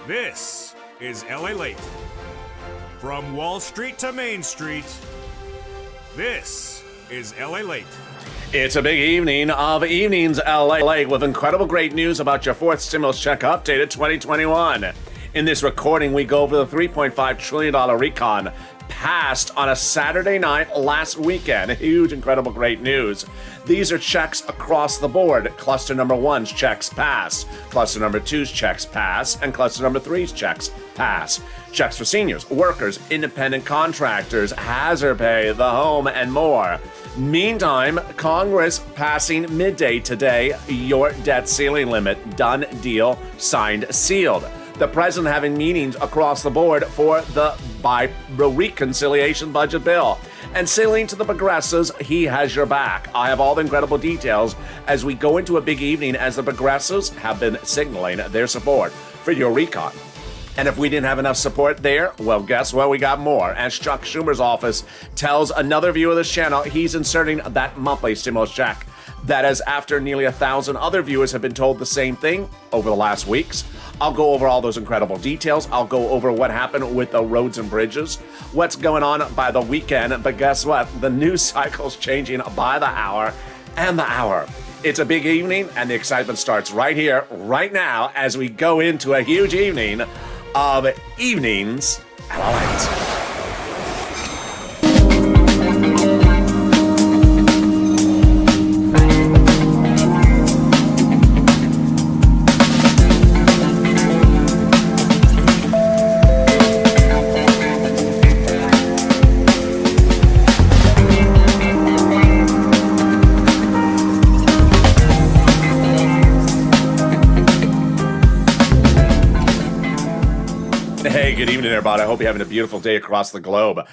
This is Lalate. From Wall Street to Main Street, this is Lalate. It's a big evening of evenings, LA, with incredible great news about your fourth stimulus check updated 2021. In this recording, we go over the $3.5 trillion recon passed on a Saturday night last weekend. Huge, incredible, great news. These are checks across the board. Cluster number one's checks pass. Cluster number two's checks pass. And cluster number three's checks pass. Checks for seniors, workers, independent contractors, hazard pay, the home, and more. Meantime, Congress passing midday today your debt ceiling limit. Done deal, signed, sealed. The president having meetings across the board for the reconciliation budget bill. And saying to the progressives, he has your back. I have all the incredible details as we go into a big evening as the progressives have been signaling their support for your recon. And if we didn't have enough support there, well, guess what? We got more. As Chuck Schumer's office tells another viewer of this channel, he's inserting that monthly stimulus check. That is after nearly 1,000 other viewers have been told the same thing over the last weeks. I'll go over all those incredible details. I'll go over what happened with the roads and bridges, what's going on by the weekend. But guess what? The news cycle's changing by the hour and the hour. It's a big evening, and the excitement starts right here, right now, as we go into a huge evening of Evenings at Lalate. Hey, good evening, everybody. I hope you're having a beautiful day across the globe.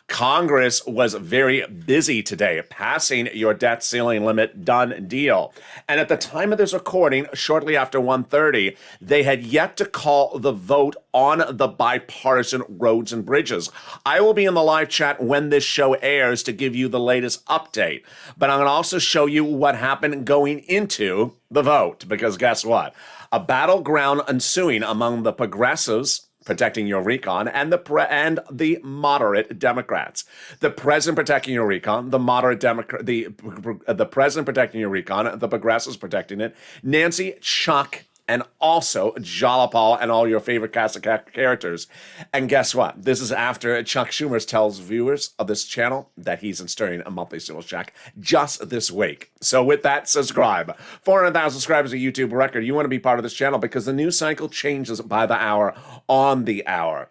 Congress was very busy today, passing your debt ceiling limit. Done deal. And at the time of this recording, shortly after 1:30, they had yet to call the vote on the bipartisan roads and bridges. I will be in the live chat when this show airs to give you the latest update. But I'm going to also show you what happened going into the vote, because guess what? A battleground ensuing among the progressives protecting your recon, and the moderate Democrats. The president protecting your recon, the moderate Democrat, the president protecting your recon, the progressives protecting it, Nancy, Chuck, and also Jalapal and all your favorite cast of characters. And guess what? This is after Chuck Schumer tells viewers of this channel that he's installing a monthly stimulus check just this week. So with that, subscribe. 400,000 subscribers, a YouTube record. You want to be part of this channel because the news cycle changes by the hour, on the hour.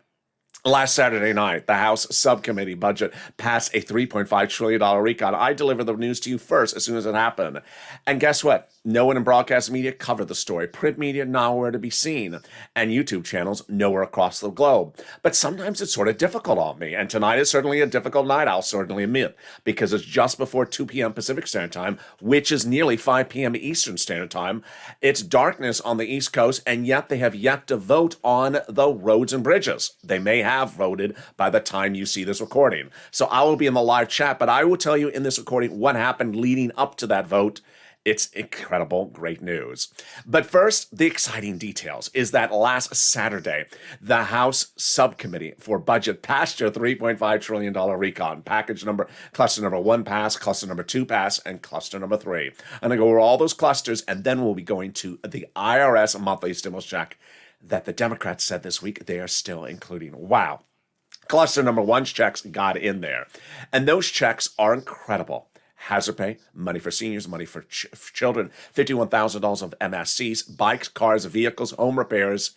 Last Saturday night, the House subcommittee budget passed a $3.5 trillion recon. I delivered the news to you first as soon as it happened. And guess what? No one in broadcast media covered the story. Print media nowhere to be seen. And YouTube channels nowhere across the globe. But sometimes it's sort of difficult on me. And tonight is certainly a difficult night, I'll certainly admit. Because it's just before 2 p.m. Pacific Standard Time, which is nearly 5 p.m. Eastern Standard Time. It's darkness on the East Coast, and yet they have yet to vote on the roads and bridges. They may have voted by the time you see this recording. So I will be in the live chat, but I will tell you in this recording what happened leading up to that vote. It's incredible, great news. But first, the exciting details is that last Saturday, the House Subcommittee for Budget passed your $3.5 trillion recon. Cluster number one pass, cluster number two pass, and cluster number three. I'm going to go over all those clusters, and then we'll be going to the IRS monthly stimulus check that the Democrats said this week they are still including. Wow. Cluster number one's checks got in there. And those checks are incredible. Hazard pay, money for seniors, money for children, $51,000 of MSCs, bikes, cars, vehicles, home repairs,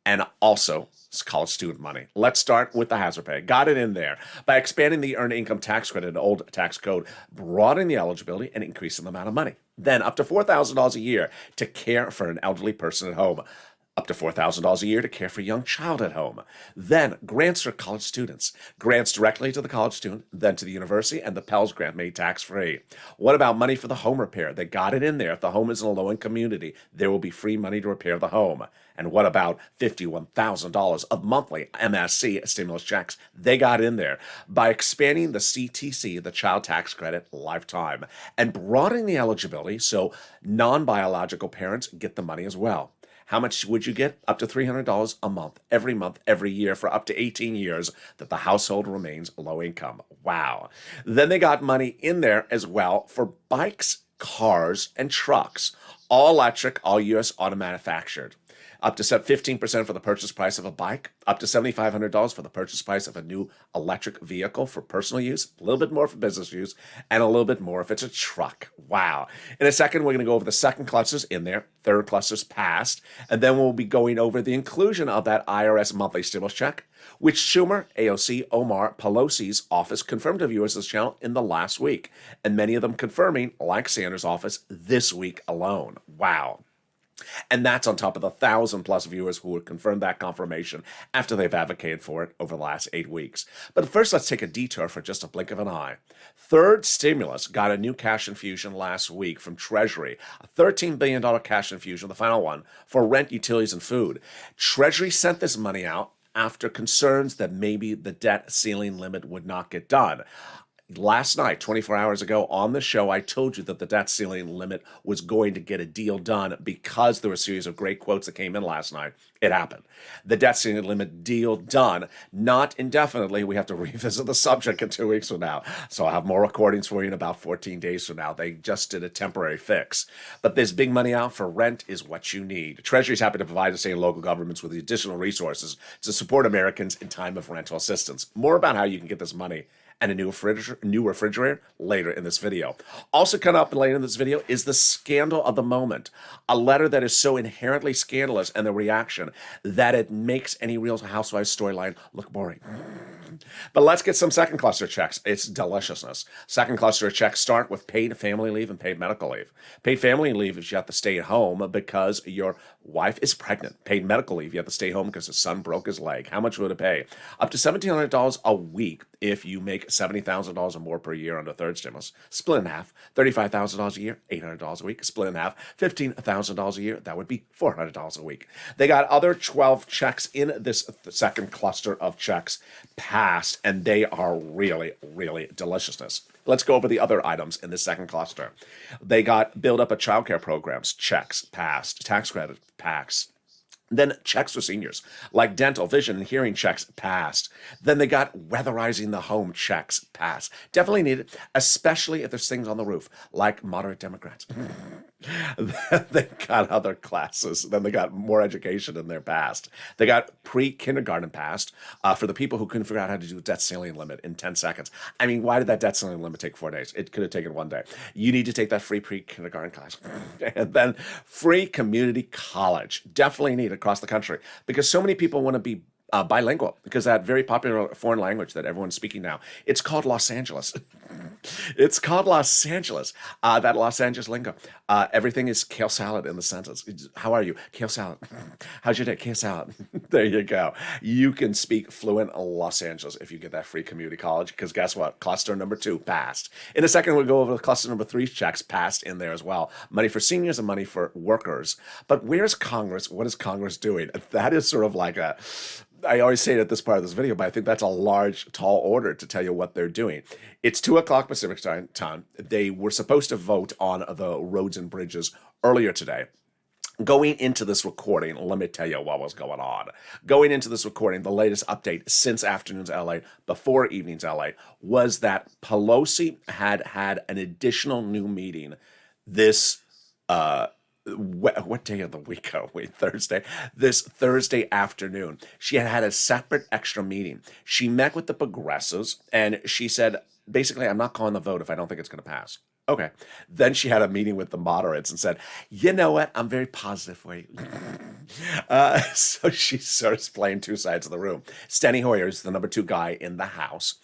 and also college student money. Let's start with the hazard pay. Got it in there by expanding the earned income tax credit, an old tax code, broadening the eligibility and increasing the amount of money. Then up to $4,000 a year to care for an elderly person at home. Up to $4,000 a year to care for a young child at home. Then grants for college students. Grants directly to the college student, then to the university, and the Pell's grant made tax-free. What about money for the home repair? They got it in there. If the home is in a low-income community, there will be free money to repair the home. And what about $51,000 of monthly MSC stimulus checks? They got in there by expanding the CTC, the child tax credit, lifetime, and broadening the eligibility so non-biological parents get the money as well. How much would you get? Up to $300 a month, every year for up to 18 years that the household remains low income. Wow. Then they got money in there as well for bikes, cars, and trucks, all electric, all U.S. auto manufactured. Up to 15% for the purchase price of a bike, up to $7,500 for the purchase price of a new electric vehicle for personal use, a little bit more for business use, and a little bit more if it's a truck. Wow. In a second, we're going to go over the second clusters in there, third clusters passed, and then we'll be going over the inclusion of that IRS monthly stimulus check, which Schumer, AOC, Omar, Pelosi's office confirmed to viewers this channel in the last week, and many of them confirming, like Sanders' office, this week alone. Wow. And that's on top of the 1,000+ viewers who would confirm that confirmation after they've advocated for it over the last 8 weeks. But first, let's take a detour for just a blink of an eye. Third stimulus got a new cash infusion last week from Treasury, a $13 billion cash infusion, the final one, for rent, utilities, and food. Treasury sent this money out after concerns that maybe the debt ceiling limit would not get done. Last night, 24 hours ago on the show, I told you that the debt ceiling limit was going to get a deal done because there were a series of great quotes that came in last night. It happened. The debt ceiling limit deal done, not indefinitely. We have to revisit the subject in 2 weeks from now. So I'll have more recordings for you in about 14 days from now. They just did a temporary fix. But this big money out for rent is what you need. Treasury is happy to provide the state and local governments with the additional resources to support Americans in time of rental assistance. More about how you can get this money and a new refrigerator later in this video. Also coming up later in this video is the scandal of the moment, a letter that is so inherently scandalous and the reaction that it makes any Real Housewives storyline look boring. But let's get some second cluster checks. It's deliciousness. Second cluster checks start with paid family leave and paid medical leave. Paid family leave is you have to stay at home because your wife is pregnant. Paid medical leave, you have to stay home because his son broke his leg. How much would it pay? Up to $1,700 a week if you make $70,000 or more per year under third stimulus. Split in half. $35,000 a year, $800 a week. Split in half. $15,000 a year, that would be $400 a week. They got other 12 checks in this second cluster of checks passed, and they are really, really deliciousness. Let's go over the other items in the second cluster. They got build up of childcare programs, checks passed, tax credit passed. Then checks for seniors, like dental, vision, and hearing checks passed. Then they got weatherizing the home checks passed. Definitely needed, especially if there's things on the roof, like moderate Democrats. Then they got other classes. Then they got more education in their past. They got pre-kindergarten passed for the people who couldn't figure out how to do the debt ceiling limit in 10 seconds. I mean, why did that debt ceiling limit take 4 days? It could have taken 1 day. You need to take that free pre-kindergarten class. And then free community college. Definitely needed across the country because so many people want to be bilingual because that very popular foreign language that everyone's speaking now, it's called Los Angeles. It's called Los Angeles. That Los Angeles lingo. Everything is kale salad in the sentence. How are you? Kale salad. How's your day? Kale salad. There you go. You can speak fluent Los Angeles if you get that free community college because guess what? Cluster number 2 passed. In a second, we'll go over the cluster number 3 checks passed in there as well. Money for seniors and money for workers. But where's Congress? What is Congress doing? That is sort of like I always say it at this part of this video, but I think that's a large, tall order to tell you what they're doing. It's 2 o'clock Pacific time. They were supposed to vote on the roads and bridges earlier today. Going into this recording, let me tell you what was going on. Going into this recording, the latest update since afternoon's LA, before evening's LA, was that Pelosi had an additional new meeting this what day of the week are we? Thursday. This Thursday afternoon, she had a separate extra meeting. She met with the progressives and she said, basically, I'm not calling the vote if I don't think it's going to pass. Okay. Then she had a meeting with the moderates and said, you know what? I'm very positive for you. So she starts playing 2 sides of the room. Steny Hoyer is the number 2 guy in the House,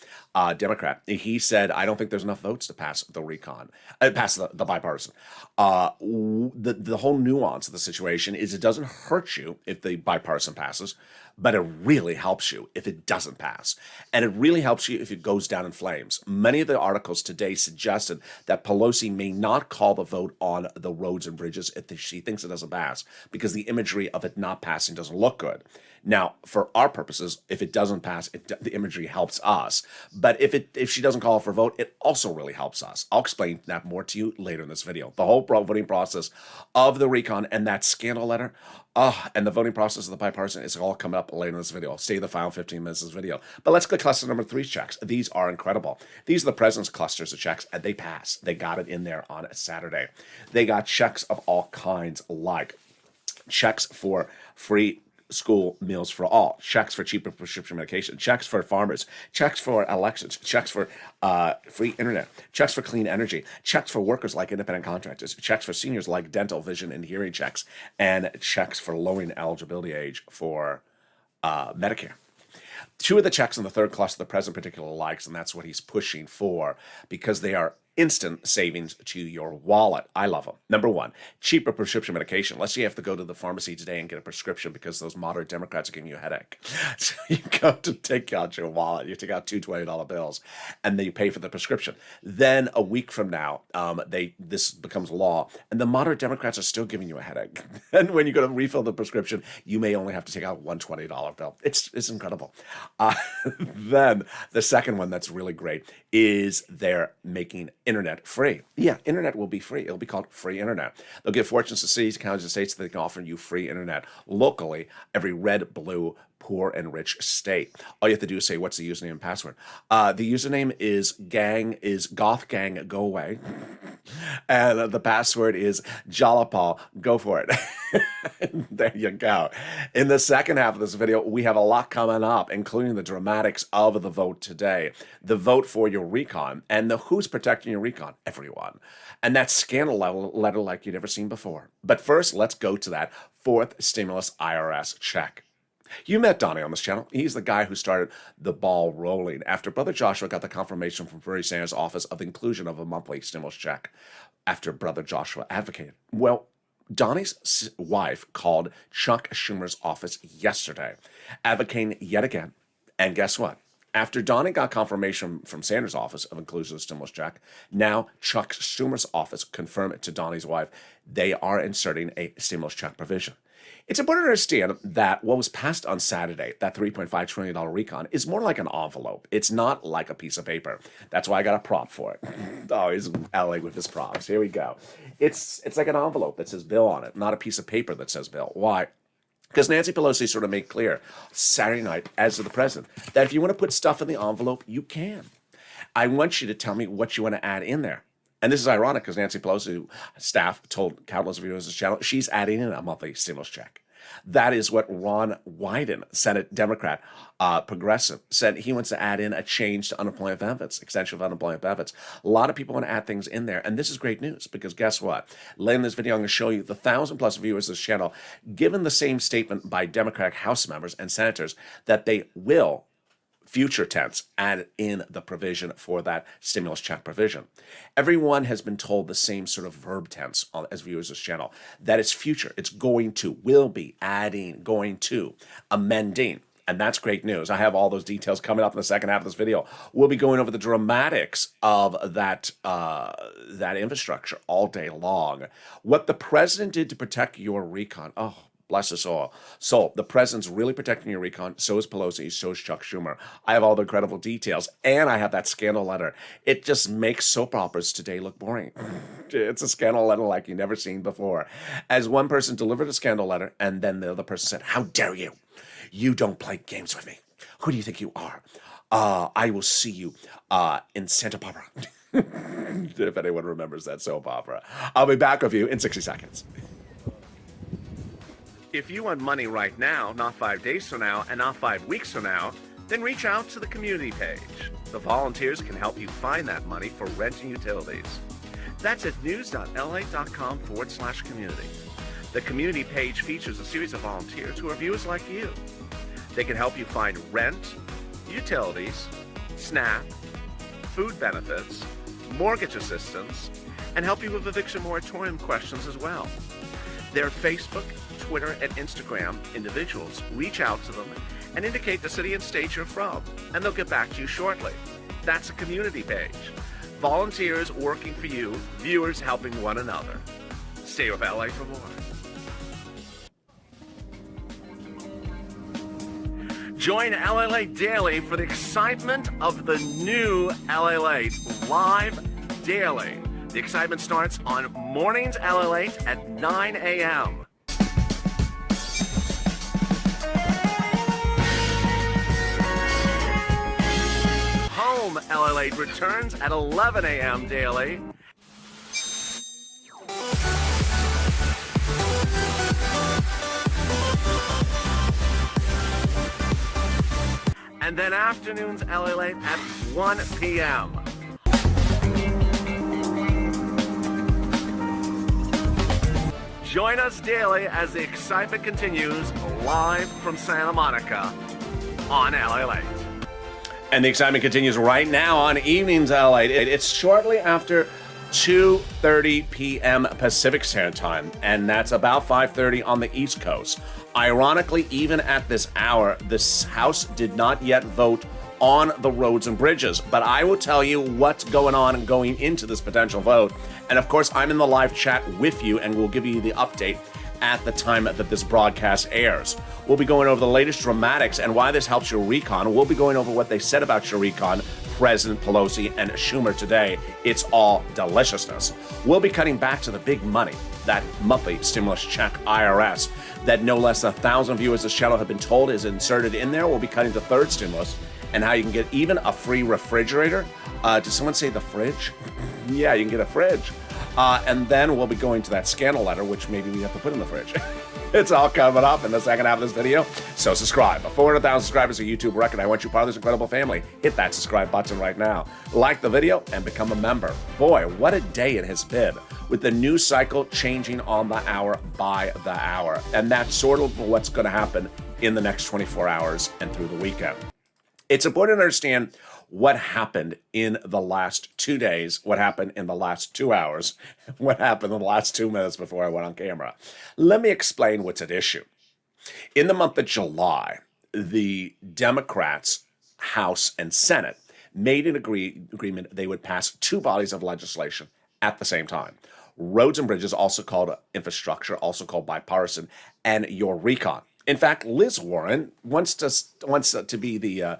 Democrat. He said, I don't think there's enough votes to pass the recon, pass the bipartisan. The whole nuance of the situation is it doesn't hurt you if the bipartisan passes, but it really helps you if it doesn't pass. And it really helps you if it goes down in flames. Many of the articles today suggested that Pelosi may not call the vote on the roads and bridges if she thinks it doesn't pass, because the imagery of it not passing doesn't look good. Now, for our purposes, if it doesn't pass, the imagery helps us. But if she doesn't call for a vote, it also really helps us. I'll explain that more to you later in this video. The whole voting process of the recon and that scandal letter, and the voting process of the bipartisan is all coming up later in this video. I'll stay the final 15 minutes of this video. But let's go to cluster number 3 checks. These are incredible. These are the president's clusters of checks, and they passed. They got it in there on a Saturday. They got checks of all kinds, like checks for free school meals for all, checks for cheaper prescription medication, checks for farmers, checks for elections, checks for free internet, checks for clean energy, checks for workers like independent contractors, checks for seniors like dental, vision, and hearing checks, and checks for lowering eligibility age for Medicare. 2 of the checks in the third cluster the president particularly likes, and that's what he's pushing for because they are instant savings to your wallet. I love them. Number 1, cheaper prescription medication. Let's say you have to go to the pharmacy today and get a prescription because those moderate Democrats are giving you a headache. So you go to take out your wallet, you take out 2 $20 bills, and then you pay for the prescription. Then a week from now, this becomes law, and the moderate Democrats are still giving you a headache. And when you go to refill the prescription, you may only have to take out one $20 bill. It's incredible. Then the second one that's really great is they're making internet free. Yeah, internet will be free. It'll be called free internet. They'll give fortunes to cities, counties, and states that they can offer you free internet locally, every red, blue, poor, and rich state. All you have to do is say, what's the username and password? The username is goth gang, go away. And the password is Jalapal, go for it. There you go. In the second half of this video, we have a lot coming up, including the dramatics of the vote today, the vote for your recon, and the who's protecting your recon, everyone. And that scandal letter like you'd never seen before. But first, let's go to that 4th stimulus IRS check. You met Donnie on this channel. He's the guy who started the ball rolling after Brother Joshua got the confirmation from Bernie Sanders' office of the inclusion of a monthly stimulus check after Brother Joshua advocated. Well, Donnie's wife called Chuck Schumer's office yesterday, advocating yet again. And guess what? After Donnie got confirmation from Sanders' office of inclusion of the stimulus check, now Chuck Schumer's office confirmed to Donnie's wife they are inserting a stimulus check provision. It's important to understand that what was passed on Saturday, that $3.5 trillion recon, is more like an envelope. It's not like a piece of paper. That's why I got a prop for it. Oh, he's LA with his props. Here we go. It's like an envelope that says bill on it, not a piece of paper that says bill. Why? Because Nancy Pelosi sort of made clear Saturday night, as to the president, that if you want to put stuff in the envelope, you can. I want you to tell me what you want to add in there. And this is ironic because Nancy Pelosi staff told countless viewers of this channel she's adding in a monthly stimulus check. That is what Ron Wyden, Senate Democrat, progressive, said he wants to add in a change to unemployment benefits, extension of unemployment benefits. A lot of people want to add things in there, and this is great news because guess what? Later in this video, I'm going to show you the 1,000+ viewers of this channel given the same statement by Democratic House members and senators that they will, future tense, add in the provision for that stimulus check provision. Everyone has been told the same sort of verb tense as viewers of this channel. That is future. It's going to, will be, adding, going to, amending. And that's great news. I have all those details coming up in the second half of this video. We'll be going over the dramatics of that infrastructure all day long. What the president did to protect your recon. Oh, bless us all. So the president's really protecting your recon. So is Pelosi. So is Chuck Schumer. I have all the incredible details. And I have that scandal letter. It just makes soap operas today look boring. It's a scandal letter like you've never seen before. As one person delivered a scandal letter, and then the other person said, how dare you? You don't play games with me. Who do you think you are? I will see you in Santa Barbara. If anyone remembers that soap opera. I'll be back with you in 60 seconds. If you want money right now, not 5 days from now, and not 5 weeks from now, then reach out to the community page. The volunteers can help you find that money for rent and utilities. That's at news.la.com/community. The community page features a series of volunteers who are viewers like you. They can help you find rent, utilities, SNAP, food benefits, mortgage assistance, and help you with eviction moratorium questions as well. Their Facebook, Twitter, and Instagram individuals reach out to them and indicate the city and state you're from, and they'll get back to you shortly. That's a community page. Volunteers working for you, viewers helping one another. Stay with LA for more. Join Lalate Daily for the excitement of the new Lalate live daily. The excitement starts on mornings Lalate at 9 a.m. Home Lalate returns at 11 a.m. daily. And then afternoons Lalate at 1 p.m. Join us daily as the excitement continues live from Santa Monica on Lalate. And the excitement continues right now on evenings Lalate. It's shortly after 2:30 p.m. Pacific Standard Time, and that's about 5:30 on the East Coast. Ironically, even at this hour, this House did not yet vote on the roads and bridges. But I will tell you what's going on going into this potential vote. And of course, I'm in the live chat with you, and we'll give you the update at the time that this broadcast airs. We'll be going over the latest dramatics and why this helps your recon. We'll be going over what they said about your recon, President Pelosi and Schumer today. It's all deliciousness. We'll be cutting back to the big money, that monthly stimulus check IRS, that no less than 1,000 viewers this channel have been told is inserted in there. We'll be cutting the third stimulus and how you can get even a free refrigerator. Did someone say the fridge? Yeah, you can get a fridge. And then we'll be going to that scandal letter, which maybe we have to put in the fridge. It's all coming up in the second half of this video. So subscribe. 400,000 subscribers a YouTube record. I want you part of this incredible family. Hit that subscribe button right now. Like the video and become a member. Boy, what a day it has been, with the news cycle changing on the hour by the hour. And that's sort of what's going to happen in the next 24 hours and through the weekend. It's important to understand what happened in the last 2 days, what happened in the last 2 hours, what happened in the last 2 minutes before I went on camera. Let me explain what's at issue. In the month of July, the Democrats, House and Senate made an agreement they would pass 2 bodies of legislation at the same time. Roads and bridges, also called infrastructure, also called bipartisan, and your recon. In fact, Liz Warren wants to be the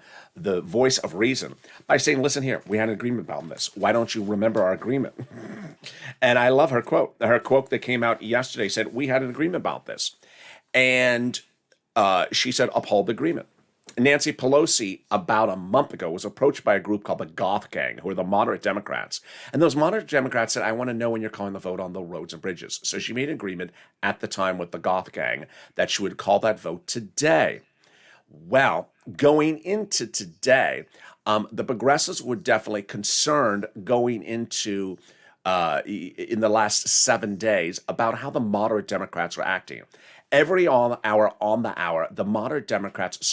voice of reason by saying, listen here, we had an agreement about this. Why don't you remember our agreement? And I love her quote. Her quote that came out yesterday said, we had an agreement about this. And she said, uphold the agreement. Nancy Pelosi, about a month ago, was approached by a group called the Goth Gang, who are the moderate Democrats. And those moderate Democrats said, I want to know when you're calling the vote on the roads and bridges. So she made an agreement at the time with the Goth Gang that she would call that vote today. Well, going into today, the progressives were definitely concerned going into in the last 7 days about how the moderate Democrats were acting. Every hour on the hour, the moderate Democrats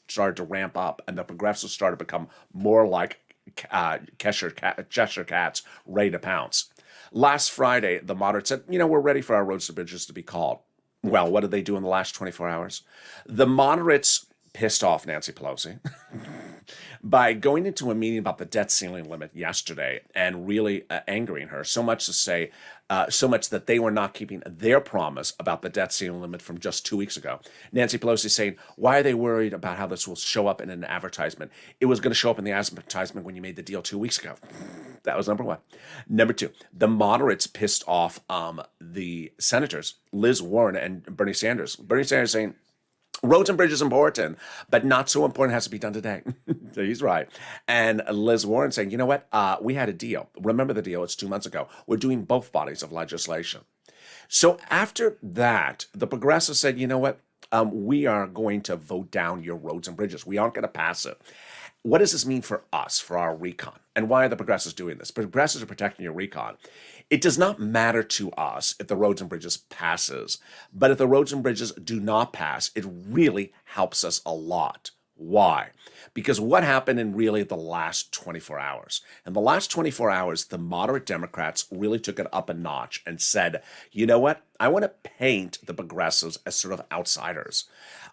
started to ramp up, and the progressives started to become more like Cheshire cats ready to pounce. Last Friday, the moderates said, we're ready for our roads and bridges to be called. Well, what did they do in the last 24 hours? The moderates pissed off Nancy Pelosi by going into a meeting about the debt ceiling limit yesterday and really angering her, so much that they were not keeping their promise about the debt ceiling limit from just 2 weeks ago. Nancy Pelosi saying, why are they worried about how this will show up in an advertisement? It was going to show up in the advertisement when you made the deal 2 weeks ago. That was number one. Number two, the moderates pissed off the senators, Liz Warren and Bernie Sanders. Bernie Sanders saying, roads and bridges important, but not so important has to be done today. So he's right. And Liz Warren saying, you know what? We had a deal. Remember the deal? It's 2 months ago. We're doing both bodies of legislation. So after that, the progressives said, you know what? We are going to vote down your roads and bridges. We aren't going to pass it. What does this mean for us, for our recon? And why are the progressives doing this? Progressives are protecting your recon. It does not matter to us if the roads and bridges passes, but if the roads and bridges do not pass, it really helps us a lot. Why? Because what happened in really the last 24 hours? In the last 24 hours, the moderate Democrats really took it up a notch and said, you know what? I want to paint the progressives as sort of outsiders.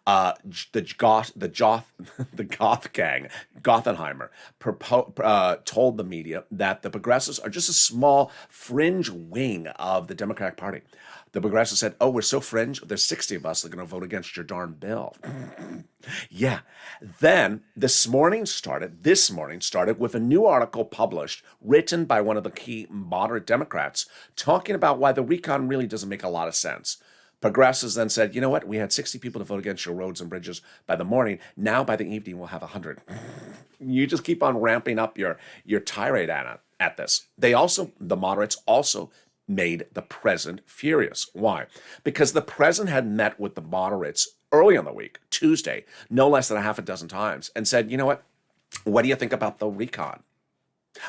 The goth gang, Gothenheimer, told the media that the progressives are just a small fringe wing of the Democratic Party. The progressives said, "Oh, we're so fringe. There's 60 of us that are going to vote against your darn bill." Yeah. Then this morning started with a new article published, written by one of the key moderate Democrats, talking about why the recon really doesn't make a lot of sense. Progressives then said, "You know what? We had 60 people to vote against your roads and bridges by the morning. Now by the evening, we'll have 100. You just keep on ramping up your tirade at this. The moderates also made the president furious. Why? Because the president had met with the moderates early in the week, Tuesday, no less than a half a dozen times, and said, "You know what? What do you think about the recon?"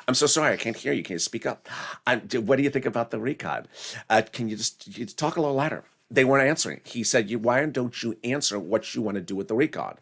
"I'm so sorry, I can't hear you. Can you speak up? What do you think about the recon? Can you just talk a little louder?" They weren't answering. He said, "Why don't you answer what you want to do with the recon?"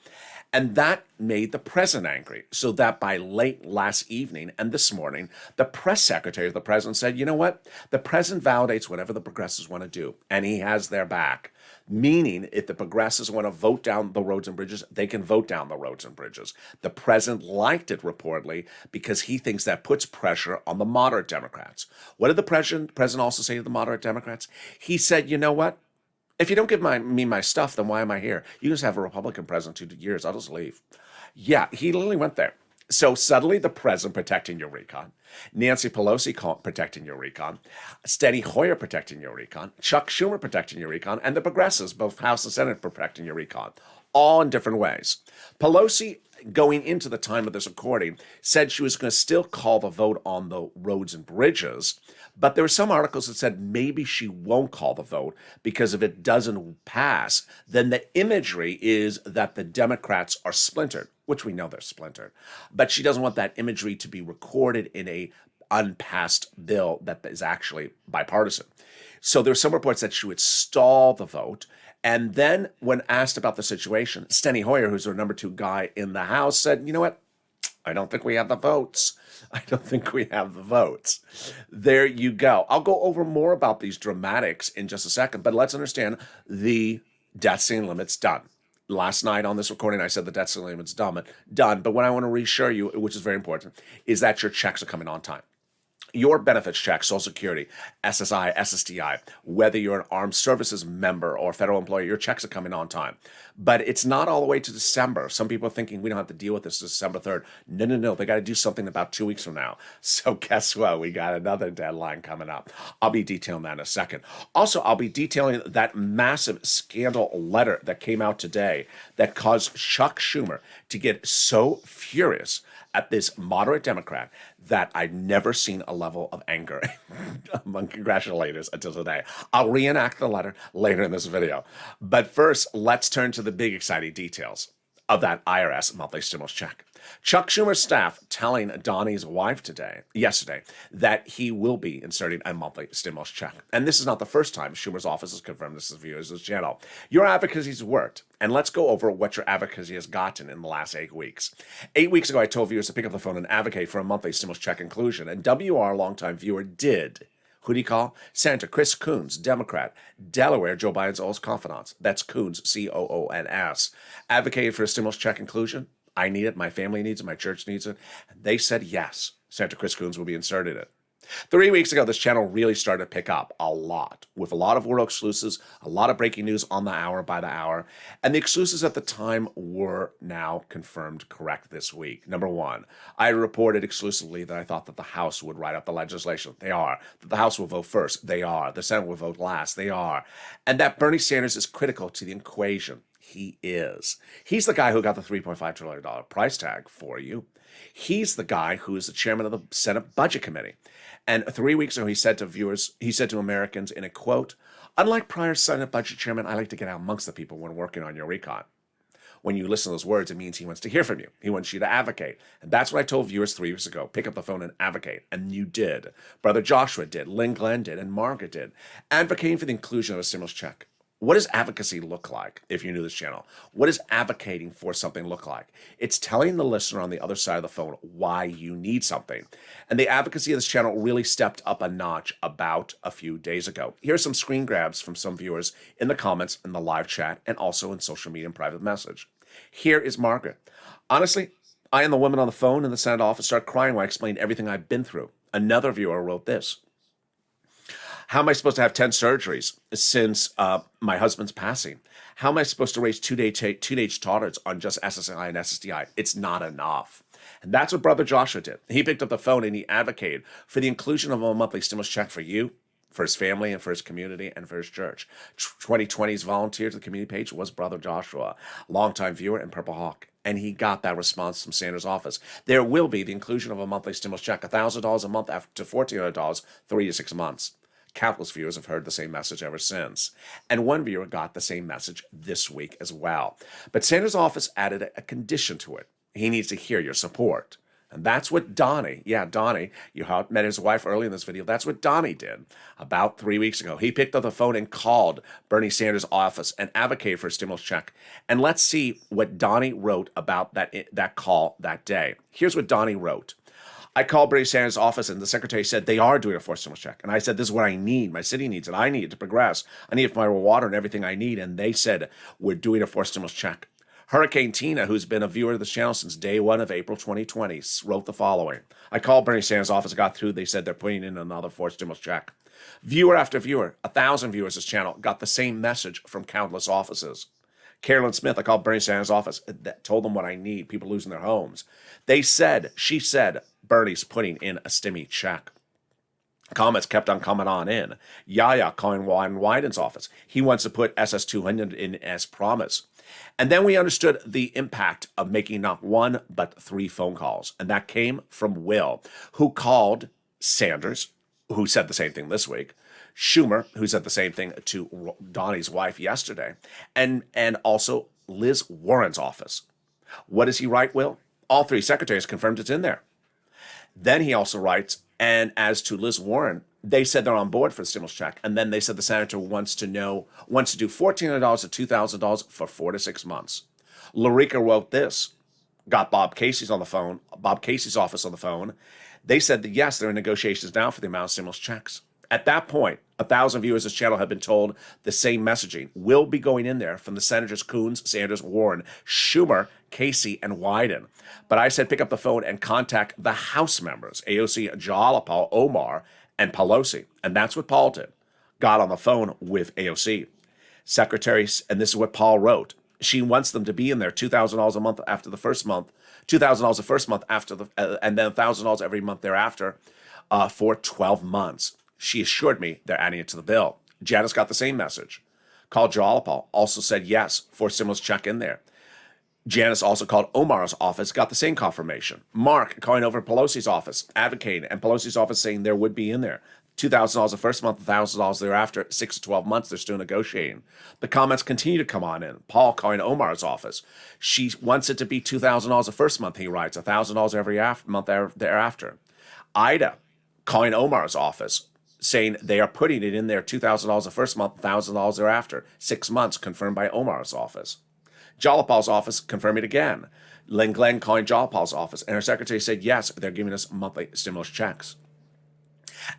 And that made the president angry. So that by late last evening and this morning, the press secretary of the president said, "You know what? The president validates whatever the progressives want to do, and he has their back." Meaning, if the progressives want to vote down the roads and bridges, they can vote down the roads and bridges. The president liked it, reportedly, because he thinks that puts pressure on the moderate Democrats. What did the president also say to the moderate Democrats? He said, "You know what? If you don't give me my stuff, then why am I here? You just have a Republican president 2 years. I'll just leave." Yeah, he literally went there. So suddenly the president protecting your recon, Nancy Pelosi protecting your recon, Steny Hoyer protecting your recon, Chuck Schumer protecting your recon, and the progressives, both House and Senate, protecting your recon, all in different ways. Pelosi, going into the time of this recording, said she was going to still call the vote on the roads and bridges, but there were some articles that said maybe she won't call the vote because if it doesn't pass, then the imagery is that the Democrats are splintered, which we know they're splintered. But she doesn't want that imagery to be recorded in a unpassed bill that is actually bipartisan. So there were some reports that she would stall the vote. And then when asked about the situation, Steny Hoyer, who's her number 2 guy in the House, said, "You know what? I don't think we have the votes. I don't think we have the votes." There you go. I'll go over more about these dramatics in just a second, but let's understand the debt ceiling limit's done. Last night on this recording, I said the debt ceiling limit's done, but what I want to reassure you, which is very important, is that your checks are coming on time. Your benefits check, Social Security, SSI, SSDI, whether you're an armed services member or federal employee, your checks are coming on time. But it's not all the way to December. Some people are thinking we don't have to deal with this December 3rd. No. They got to do something about 2 weeks from now. So guess what? We got another deadline coming up. I'll be detailing that in a second. Also, I'll be detailing that massive scandal letter that came out today that caused Chuck Schumer to get so furious at this moderate Democrat that I've never seen a level of anger among congratulators until today. I'll reenact the letter later in this video. But first, let's turn to the big exciting details of that IRS monthly stimulus check. Chuck Schumer's staff telling Donnie's wife yesterday, that he will be inserting a monthly stimulus check. And this is not the first time Schumer's office has confirmed this to viewers of this channel. Your advocacy's worked. And let's go over what your advocacy has gotten in the last 8 weeks. 8 weeks ago, I told viewers to pick up the phone and advocate for a monthly stimulus check inclusion. And WR, longtime viewer, did. Who do you call? Senator Chris Coons, Democrat, Delaware, Joe Biden's oldest confidant. That's Coons, Coons. Advocated for a stimulus check inclusion. I need it, my family needs it, my church needs it. And they said yes, Senator Chris Coons will be inserted in it. 3 weeks ago, this channel really started to pick up a lot, with a lot of world exclusives, a lot of breaking news on the hour by the hour. And the exclusives at the time were now confirmed correct this week. Number one, I reported exclusively that I thought that the House would write up the legislation. They are. That the House will vote first. They are. The Senate will vote last. They are. And that Bernie Sanders is critical to the equation. He is. He's the guy who got the $3.5 trillion price tag for you. He's the guy who is the chairman of the Senate Budget Committee. And 3 weeks ago, he said to Americans in a quote, "Unlike prior Senate budget chairman, I like to get out amongst the people when working on your recon." When you listen to those words, it means he wants to hear from you. He wants you to advocate. And that's what I told viewers 3 weeks ago. Pick up the phone and advocate. And you did. Brother Joshua did. Lynn Glenn did. And Margaret did. Advocating for the inclusion of a stimulus check. What does advocacy look like if you're new to this channel? What does advocating for something look like? It's telling the listener on the other side of the phone why you need something. And the advocacy of this channel really stepped up a notch about a few days ago. Here's some screen grabs from some viewers in the comments, in the live chat, and also in social media and private message. Here is Margaret. Honestly, I and the woman on the phone in the Senate office start crying when I explained everything I've been through. Another viewer wrote this. How am I supposed to have 10 surgeries since my husband's passing? How am I supposed to raise teenage daughters on just SSI and SSDI? It's not enough. And that's what Brother Joshua did. He picked up the phone and he advocated for the inclusion of a monthly stimulus check for you, for his family, and for his community, and for his church. 2020's volunteer to the community page was Brother Joshua, longtime viewer and Purple Hawk. And he got that response from Sanders' office. There will be the inclusion of a monthly stimulus check, $1,000 a month to $1,400, 3 to 6 months. Countless viewers have heard the same message ever since. And one viewer got the same message this week as well. But Sanders' office added a condition to it. He needs to hear your support. And that's what Donnie, you met his wife early in this video. That's what Donnie did about 3 weeks ago. He picked up the phone and called Bernie Sanders' office and advocated for a stimulus check. And let's see what Donnie wrote about that call that day. Here's what Donnie wrote. I called Bernie Sanders' office and the secretary said they are doing a forced stimulus check. And I said, this is what I need. My city needs it. I need it to progress. I need it for my water and everything I need. And they said, we're doing a forced stimulus check. Hurricane Tina, who's been a viewer of this channel since day one of April 2020, wrote the following. I called Bernie Sanders' office, got through. They said they're putting in another forced stimulus check. Viewer after viewer, 1,000 viewers of this channel, got the same message from countless offices. Carolyn Smith, I called Bernie Sanders' office, told them what I need, people losing their homes. She said, Bernie's putting in a stimmy check. Comments kept on coming on in. Yaya calling Wyden's office. He wants to put SS200 in as promised. And then we understood the impact of making not one, but 3 phone calls. And that came from Will, who called Sanders, who said the same thing this week, Schumer, who said the same thing to Donnie's wife yesterday, and also Liz Warren's office. What does he write, Will? All 3 secretaries confirmed it's in there. Then he also writes, and as to Liz Warren, they said they're on board for the stimulus check. And then they said the senator wants to do $1,400 to $2,000 for 4 to 6 months. Larica wrote this, got Bob Casey's office on the phone. They said that, yes, they're in negotiations now for the amount of stimulus checks. At that point, 1,000 viewers of this channel have been told the same messaging will be going in there from the senators Coons, Sanders, Warren, Schumer, Casey, and Wyden. But I said pick up the phone and contact the House members, AOC, Jalapal, Omar, and Pelosi. And that's what Paul did. Got on the phone with AOC. Secretaries, and this is what Paul wrote. She wants them to be in there $2,000 a month after the first month, $2,000 the first month after and then $1,000 every month thereafter for 12 months. She assured me they're adding it to the bill. Janice got the same message. Called Jalapal, also said yes for stimulus check in there. Janice also called Omar's office, got the same confirmation. Mark calling over Pelosi's office, advocating, and Pelosi's office saying there would be in there. $2,000 the first month, $1,000 thereafter, 6 to 12 months, they're still negotiating. The comments continue to come on in. Paul calling Omar's office. She wants it to be $2,000 the first month, he writes, $1,000 every month thereafter. Ida calling Omar's office, saying they are putting it in there $2,000 the first month, $1,000 thereafter, 6 months, confirmed by Omar's office. Jalapal's office confirmed it again. Lynn Glenn calling Jalapal's office, and her secretary said, yes, they're giving us monthly stimulus checks.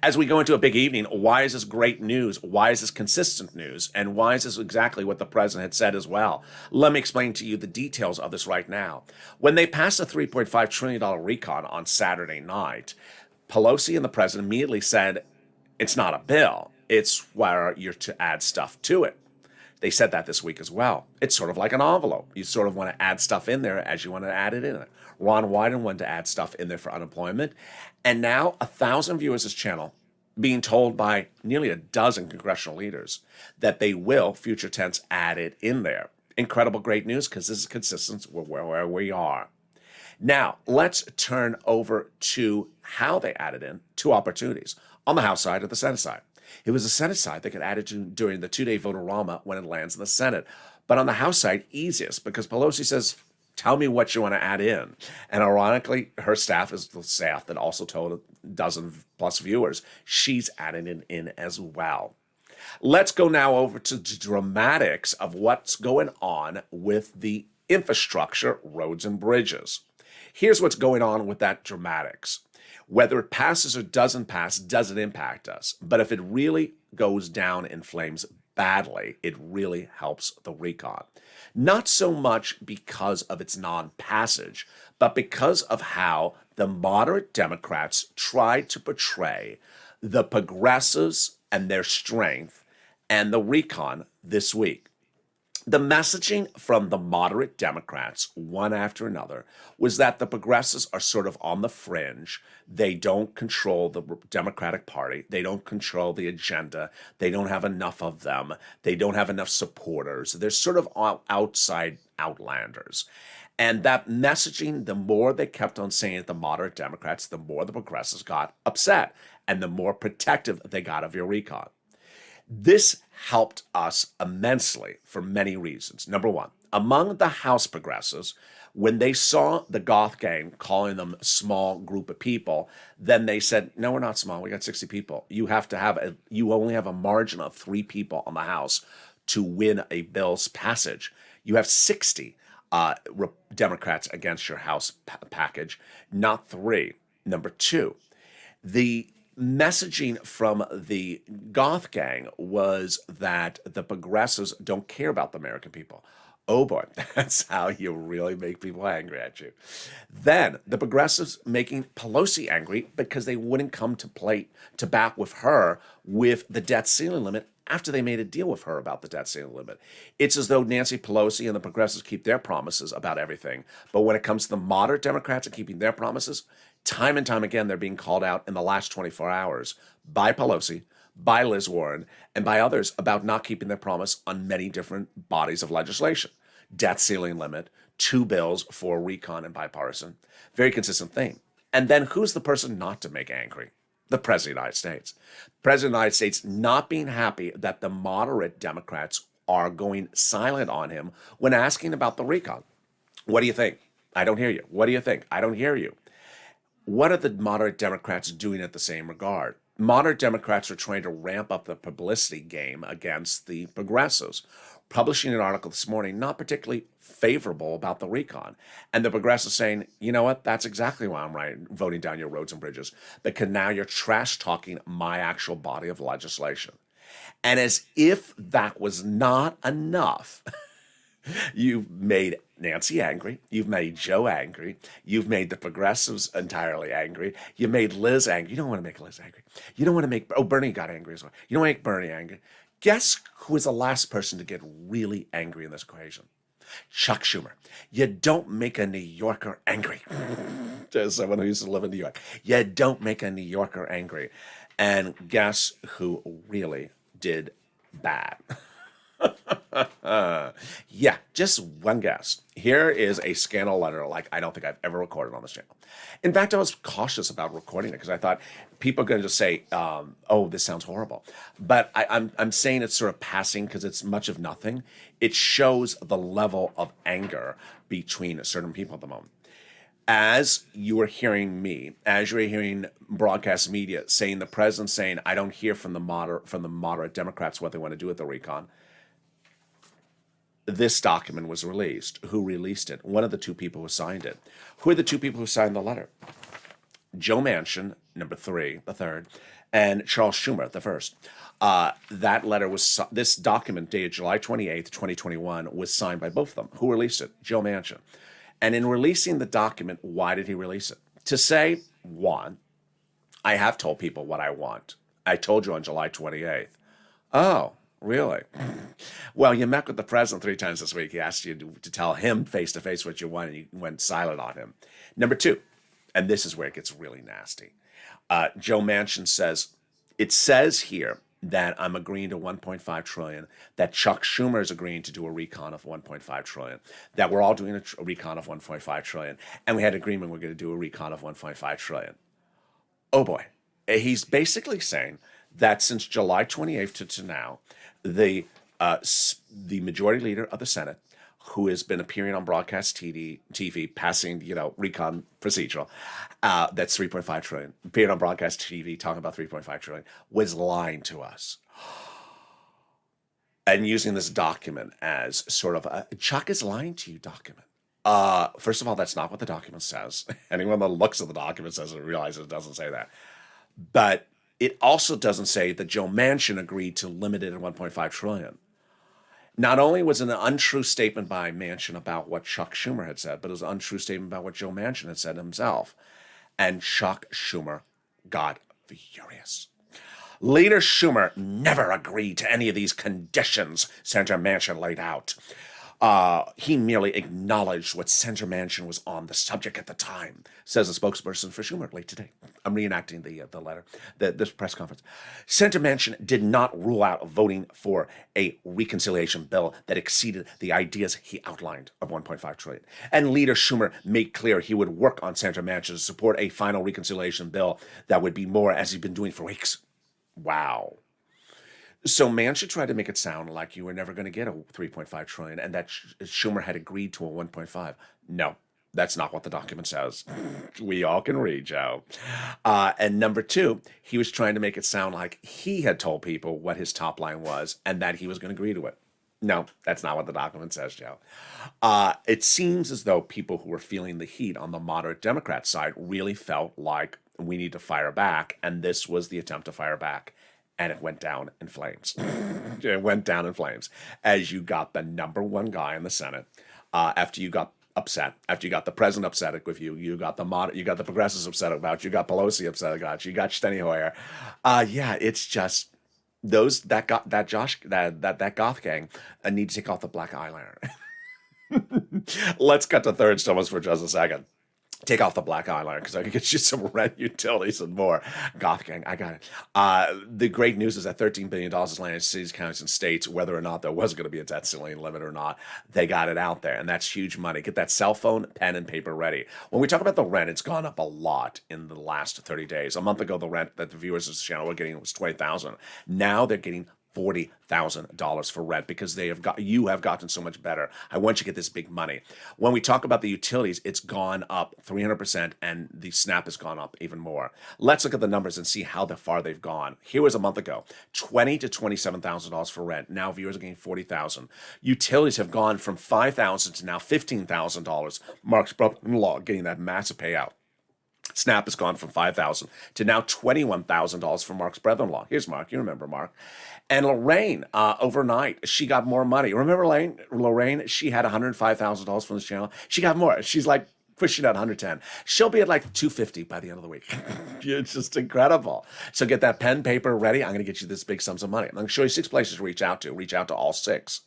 As we go into a big evening, why is this great news? Why is this consistent news? And why is this exactly what the president had said as well? Let me explain to you the details of this right now. When they passed a $3.5 trillion recon on Saturday night, Pelosi and the president immediately said, it's not a bill. It's where you're to add stuff to it. They said that this week as well. It's sort of like an envelope. You sort of want to add stuff in there as you want to add it in. Ron Wyden wanted to add stuff in there for unemployment. And now 1,000 viewers of this channel being told by nearly a dozen congressional leaders that they will, future tense, add it in there. Incredible, great news, because this is consistent with where we are. Now, let's turn over to how they added in 2 opportunities on the House side or the Senate side. It was the Senate side that could add it to during the 2-day vote-a-rama when it lands in the Senate. But on the House side, easiest, because Pelosi says, tell me what you want to add in. And ironically, her staff is the staff that also told a dozen plus viewers she's adding it in as well. Let's go now over to the dramatics of what's going on with the infrastructure, roads and bridges. Here's what's going on with that dramatics. Whether it passes or doesn't pass doesn't impact us. But if it really goes down in flames badly, it really helps the recon. Not so much because of its non-passage, but because of how the moderate Democrats tried to portray the progressives and their strength and the recon this week. The messaging from the moderate Democrats, one after another, was that the progressives are sort of on the fringe. They don't control the Democratic Party. They don't control the agenda. They don't have enough of them. They don't have enough supporters. They're sort of outside outlanders. And that messaging, the more they kept on saying it, the moderate Democrats, the more the progressives got upset and the more protective they got of your recon. This helped us immensely for many reasons. Number one, among the House progressives, when they saw the goth gang calling them a small group of people, then they said, no, we're not small. We got 60 people. You only have a margin of 3 people on the House to win a bill's passage. You have 60 Democrats against your House package, not 3. Number two, the messaging from the goth gang was that the progressives don't care about the American people. Oh boy, that's how you really make people angry at you. Then the progressives making Pelosi angry because they wouldn't come to back with her with the debt ceiling limit after they made a deal with her about the debt ceiling limit. It's as though Nancy Pelosi and the progressives keep their promises about everything. But when it comes to the moderate Democrats and keeping their promises, time and time again, they're being called out in the last 24 hours by Pelosi, by Liz Warren, and by others about not keeping their promise on many different bodies of legislation. Debt ceiling limit, 2 bills for recon and bipartisan. Very consistent theme. And then who's the person not to make angry? The President of the United States. The President of the United States not being happy that the moderate Democrats are going silent on him when asking about the recon. What do you think? I don't hear you. What do you think? I don't hear you. What are the moderate Democrats doing at the same regard? Moderate Democrats are trying to ramp up the publicity game against the progressives, publishing an article this morning not particularly favorable about the recon. And the progressives saying, you know what, that's exactly why I'm voting down your roads and bridges, because now you're trash talking my actual body of legislation. And as if that was not enough, you've made Nancy angry. You've made Joe angry. You've made the progressives entirely angry. You made Liz angry. You don't want to make Liz angry. You don't want to make, Bernie got angry as well. You don't want to make Bernie angry. Guess who is the last person to get really angry in this equation? Chuck Schumer. You don't make a New Yorker angry. There's someone who used to live in New York. You don't make a New Yorker angry. And guess who really did bad? Yeah, just one guess. Here is a scandal letter like I don't think I've ever recorded on this channel. In fact, I was cautious about recording it because I thought people are going to just say, oh, this sounds horrible. But I'm saying it's sort of passing because it's much of nothing. It shows the level of anger between certain people at the moment. As you are hearing me, as you're hearing broadcast media saying the president saying, I don't hear from the moderate Democrats what they want to do with the recon, this document was released. Who released it? One of the 2 people who signed it. Who are the 2 people who signed the letter? Joe Manchin, number 3, the 3rd, and Charles Schumer, the 1st. That letter was, this document dated July 28th, 2021, was signed by both of them. Who released it? Joe Manchin. And in releasing the document, why did he release it? To say, 1, I have told people what I want. I told you on July 28th. Oh, really? Well, you met with the president 3 times this week. He asked you to tell him face-to-face what you want, and you went silent on him. Number 2, and this is where it gets really nasty. Joe Manchin says, it says here that I'm agreeing to $1.5 trillion, that Chuck Schumer is agreeing to do a recon of $1.5 trillion, that we're all doing a recon of $1.5 trillion, and we had agreement we're going to do a recon of $1.5 trillion. Oh boy. He's basically saying that since July 28th to now, the majority leader of the Senate, who has been appearing on broadcast TV passing, recon procedural, that's $3.5 trillion, appearing on broadcast TV talking about $3.5 trillion, was lying to us. and using this document as sort of a Chuck is lying to you document. First of all, that's not what the document says. Anyone that looks at the document doesn't realize it doesn't say that. But it also doesn't say that Joe Manchin agreed to limit it at 1.5 trillion. Not only was it an untrue statement by Manchin about what Chuck Schumer had said, but it was an untrue statement about what Joe Manchin had said himself. And Chuck Schumer got furious. Leader Schumer never agreed to any of these conditions Senator Manchin laid out. He merely acknowledged what Senator Manchin was on the subject at the time, says a spokesperson for Schumer late today. I'm reenacting the letter, this press conference. Senator Manchin did not rule out voting for a reconciliation bill that exceeded the ideas he outlined of 1.5 trillion. And Leader Schumer made clear he would work on Senator Manchin to support a final reconciliation bill that would be more as he's been doing for weeks. Wow. So Manchin tried to make it sound like you were never going to get a 3.5 trillion and that Schumer had agreed to a 1.5. No, that's not what the document says. We all can read, Joe. And number two, he was trying to make it sound like he had told people what his top line was and that he was going to agree to it. No, that's not what the document says, Joe. It seems as though people who were feeling the heat on the moderate Democrat side really felt like we need to fire back, and this was the attempt to fire back. And it went down in flames. It went down in flames as you got the number one guy in the Senate. After you got upset, after you got the president upset with you, you got the progressives upset about you, got Pelosi upset about you got Steny Hoyer. Yeah, it's just that goth gang need to take off the black eyeliner. Let's cut to third stomachs for just a second. Take off the black eyeliner because I can get you some rent, utilities, and more. Goth gang, I got it. The great news is that $13 billion is landed in cities, counties, and states, whether or not there was going to be a debt ceiling limit or not. They got it out there, and that's huge money. Get that cell phone, pen, and paper ready. When we talk about the rent, it's gone up a lot in the last 30 days. A month ago, the rent that the viewers of this channel were getting was $20,000. Now they're getting $40,000 for rent because you have gotten so much better. I want you to get this big money. When we talk about the utilities, it's gone up 300% and the SNAP has gone up even more. Let's look at the numbers and see how far they've gone. Here was a month ago, $20,000 to $27,000 for rent. Now viewers are getting $40,000. Utilities have gone from $5,000 to now $15,000. Mark's brother-in-law getting that massive payout. SNAP has gone from $5,000 to now $21,000 for Mark's brother-in-law. Here's Mark. You remember Mark. And Lorraine, overnight, she got more money. Remember Lorraine? She had $105,000 from this channel. She got more. She's like pushing at 110. She'll be at like 250 by the end of the week. It's just incredible. So get that pen, paper ready. I'm going to get you this big sums of money. I'm going to show you 6 places to reach out to. Reach out to all 6.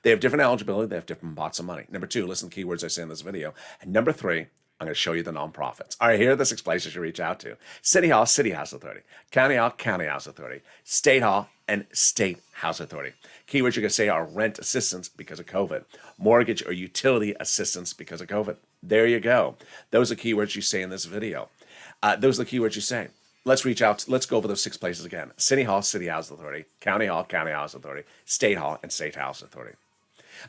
They have different eligibility. They have different pots of money. Number 2, listen to the keywords I say in this video. And number 3, I'm going to show you the nonprofits. All right, here are the 6 places you reach out to. City Hall, City House Authority. County Hall, County House Authority. State Hall, and State House Authority. Keywords you're going to say are rent assistance because of COVID. Mortgage or utility assistance because of COVID. There you go. Those are keywords you say in this video. Those are the keywords you say. Let's reach out. Let's go over those 6 places again. City Hall, City House Authority. County Hall, County House Authority. State Hall, and State House Authority.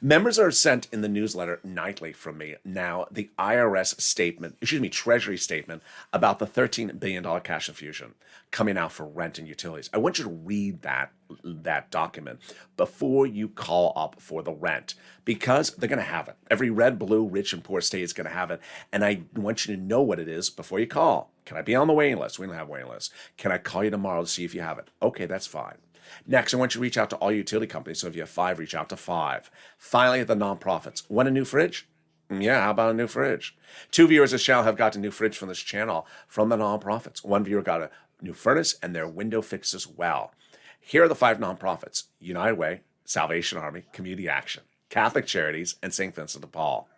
Members are sent in the newsletter nightly from me now the Treasury statement about the $13 billion cash infusion coming out for rent and utilities. I want you to read that document before you call up for the rent because they're going to have it. Every red, blue, rich, and poor state is going to have it, and I want you to know what it is before you call. Can I be on the waiting list? We don't have waiting lists. Can I call you tomorrow to see if you have it? Okay, that's fine. Next, I want you to reach out to all utility companies. So if you have 5, reach out to 5. Finally, the nonprofits. Want a new fridge? Yeah, how about a new fridge? 2 viewers of this channel have got a new fridge from this channel from the nonprofits. 1 viewer got a new furnace and their window fixed as well. Here are the 5 nonprofits: United Way, Salvation Army, Community Action, Catholic Charities, and St. Vincent de Paul.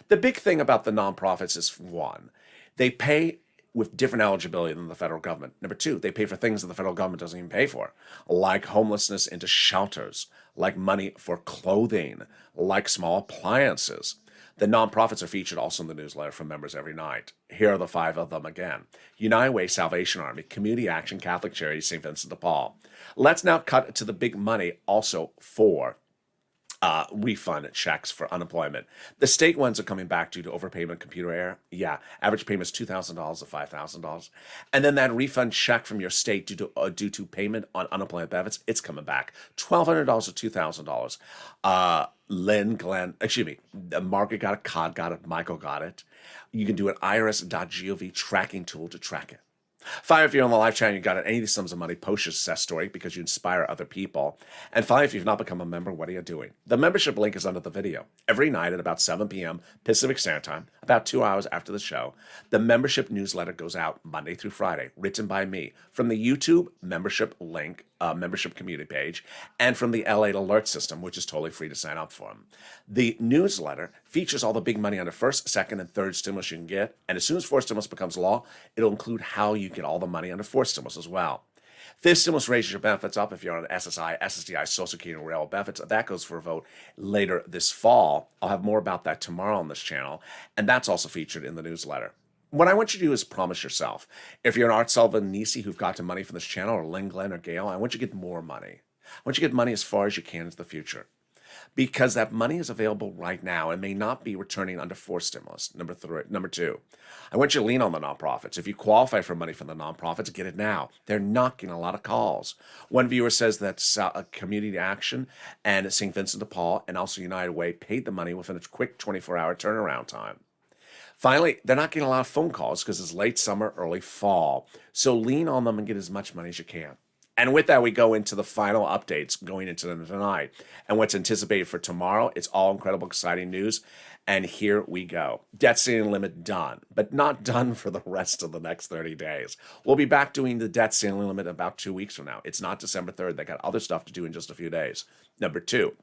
The big thing about the nonprofits is 1, they pay with different eligibility than the federal government. Number 2, they pay for things that the federal government doesn't even pay for, like homelessness into shelters, like money for clothing, like small appliances. The nonprofits are featured also in the newsletter from members every night. Here are the 5 of them again: United Way, Salvation Army, Community Action, Catholic Charities, St. Vincent de Paul. Let's now cut to the big money also for refund checks for unemployment. The state ones are coming back due to overpayment, computer error. Yeah, average payment is $2,000 to $5,000, and then that refund check from your state due to payment on unemployment benefits, it's coming back $1,200 to $2,000. Margaret got it, Cod got it, Michael got it. You can do an irs.gov tracking tool to track it. 5, if you're on the live chat and you got any of these sums of money, post your success story because you inspire other people. And 5, if you've not become a member, what are you doing? The membership link is under the video. Every night at about 7 p.m. Pacific Standard Time, about 2 hours after the show, the membership newsletter goes out Monday through Friday, written by me, from the YouTube membership link, membership community page, and from the Lalate alert system, which is totally free to sign up for. The newsletter features all the big money under first, second, and third stimulus you can get, and as soon as fourth stimulus becomes law, it'll include how you get all the money under fourth stimulus as well. Fifth stimulus raises your benefits up if you're on SSI, SSDI, Social Security, and rail benefits. That goes for a vote later this fall. I'll have more about that tomorrow on this channel, and that's also featured in the newsletter. What I want you to do is promise yourself. If you're an Art Sullivan, Nisi, who've gotten money from this channel, or Lynn, Glenn, or Gail, I want you to get more money. I want you to get money as far as you can into the future, because that money is available right now and may not be returning under fourth stimulus. Number 2, I want you to lean on the nonprofits. If you qualify for money from the nonprofits, get it now. They're not getting a lot of calls. One viewer says that Community Action and St. Vincent de Paul and also United Way paid the money within a quick 24-hour turnaround time. Finally, they're not getting a lot of phone calls because it's late summer, early fall. So lean on them and get as much money as you can. And with that, we go into the final updates going into tonight. And what's anticipated for tomorrow, it's all incredible, exciting news. And here we go. Debt ceiling limit done, but not done for the rest of the next 30 days. We'll be back doing the debt ceiling limit about 2 weeks from now. It's not December 3rd. They got other stuff to do in just a few days. Number 2.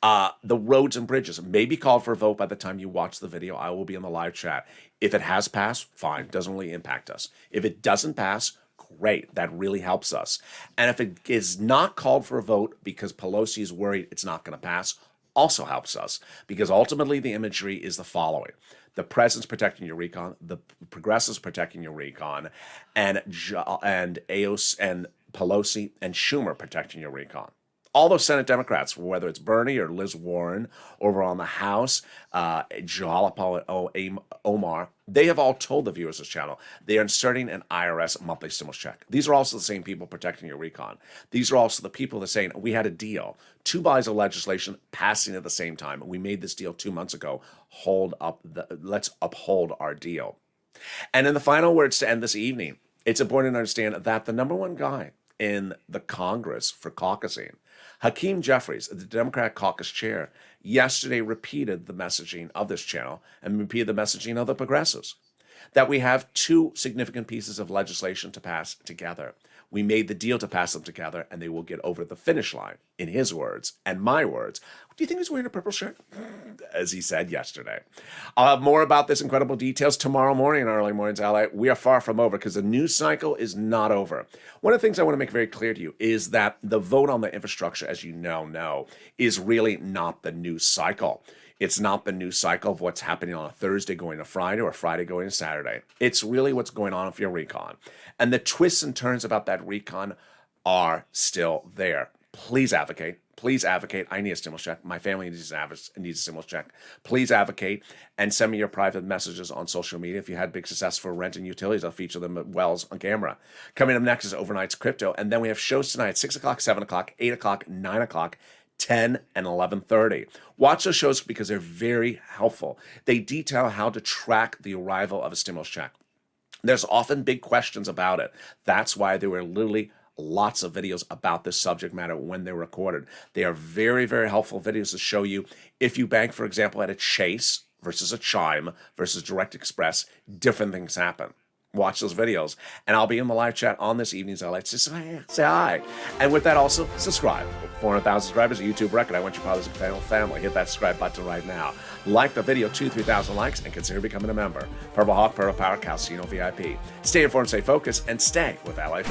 The roads and bridges may be called for a vote by the time you watch the video. I will be in the live chat. If it has passed, fine. Doesn't really impact us. If it doesn't pass, great. That really helps us. And if it is not called for a vote because Pelosi is worried it's not going to pass, also helps us, because ultimately the imagery is the following. The president's protecting your recon, the progressives protecting your recon, and AOC and Pelosi and Schumer protecting your recon. All those Senate Democrats, whether it's Bernie or Liz Warren over on the House, Jalapa and Omar, they have all told the viewers of this channel they are inserting an IRS monthly stimulus check. These are also the same people protecting your recon. These are also the people that are saying, we had a deal. 2 bodies of legislation passing at the same time. We made this deal 2 months ago. Let's uphold our deal. And in the final words to end this evening, it's important to understand that the number one guy in the Congress for caucusing, Hakeem Jeffries, the Democratic caucus chair, yesterday repeated the messaging of this channel and repeated the messaging of the progressives, that we have 2 significant pieces of legislation to pass together. We made the deal to pass them together, and they will get over the finish line, in his words and my words. Do you think he's wearing a purple shirt? As he said yesterday. I'll have more about this incredible details tomorrow morning in Early Mornings LA. We are far from over because the news cycle is not over. One of the things I want to make very clear to you is that the vote on the infrastructure, as you know, is really not the news cycle. It's not the news cycle of what's happening on a Thursday going to Friday or Friday going to Saturday. It's really what's going on with your recon. And the twists and turns about that recon are still there. Please advocate. Please advocate. I need a stimulus check. My family needs a stimulus check. Please advocate and send me your private messages on social media. If you had big success for rent and utilities, I'll feature them at Wells on camera. Coming up next is Overnight's Crypto. And then we have shows tonight at 6 o'clock, 7 o'clock, 8 o'clock, 9 o'clock, 10 and 11:30. Watch those shows because they're very helpful. They detail how to track the arrival of a stimulus check. There's often big questions about it. That's why there were literally lots of videos about this subject matter when they're recorded. They are very, very helpful videos to show you if you bank, for example, at a Chase versus a Chime versus Direct Express, different things happen. Watch those videos. And I'll be in the live chat on this evening's LA. Just say hi. And with that, also, subscribe. 400,000 subscribers, a YouTube record. I want you part of this family. Hit that subscribe button right now. Like the video, 2,000-3,000 likes, and consider becoming a member. Purple Hawk, Purple Power, Calcino VIP. Stay informed, stay focused, and stay with LA.